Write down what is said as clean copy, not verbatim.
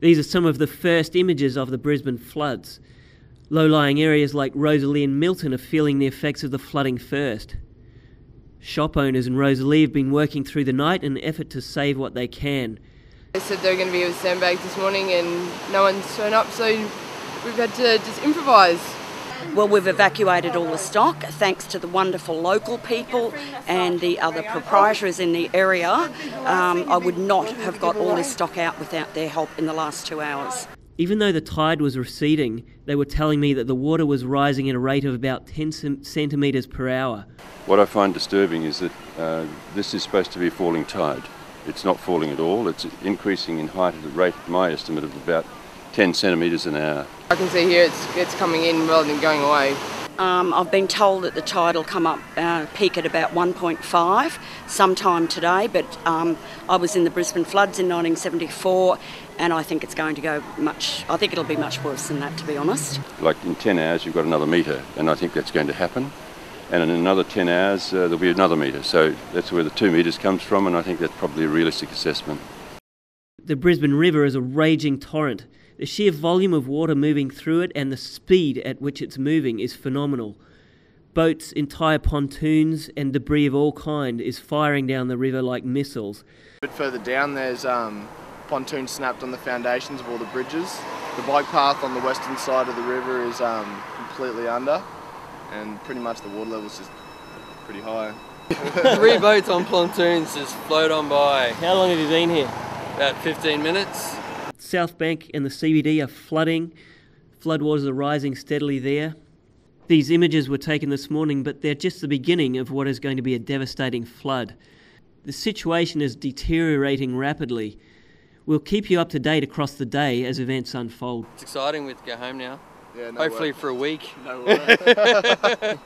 These are some of the first images of the Brisbane floods. Low-lying areas like Rosalie and Milton are feeling the effects of the flooding first. Shop owners in Rosalie have been working through the night in an effort to save what they can. They said they were going to be with sandbags this morning and no one's shown up, so we've had to just improvise. Well, we've evacuated all the stock thanks to the wonderful local people and the other proprietaries in the area. I would not have got all this stock out without their help in the last 2 hours. Even though the tide was receding, they were telling me that the water was rising at a rate of about 10 centimetres per hour. What I find disturbing is that this is supposed to be a falling tide. It's not falling at all. It's increasing in height at a rate, my estimate, of about 10 centimetres an hour. I can see here it's coming in rather than going away. I've been told that the tide will come up, peak at about 1.5 sometime today, but I was in the Brisbane floods in 1974 and I think it's going to go I think it'll be much worse than that, to be honest. Like in 10 hours you've got another metre, and I think that's going to happen. And in another 10 hours there'll be another metre, so that's where the 2 metres comes from, and I think that's probably a realistic assessment. The Brisbane River is a raging torrent. The sheer volume of water moving through it and the speed at which it's moving is phenomenal. Boats, entire pontoons and debris of all kind is firing down the river like missiles. A bit further down there's pontoons snapped on the foundations of all the bridges. The bike path on the western side of the river is completely under, and pretty much the water level's just pretty high. 3 boats on pontoons just float on by. How long have you been here? About 15 minutes. South Bank and the CBD are flooding. Floodwaters are rising steadily there. These images were taken this morning, but they're just the beginning of what is going to be a devastating flood. The situation is deteriorating rapidly. We'll keep you up to date across the day as events unfold. It's exciting. We have to go home now. Yeah, no Hopefully work. for a week. No work.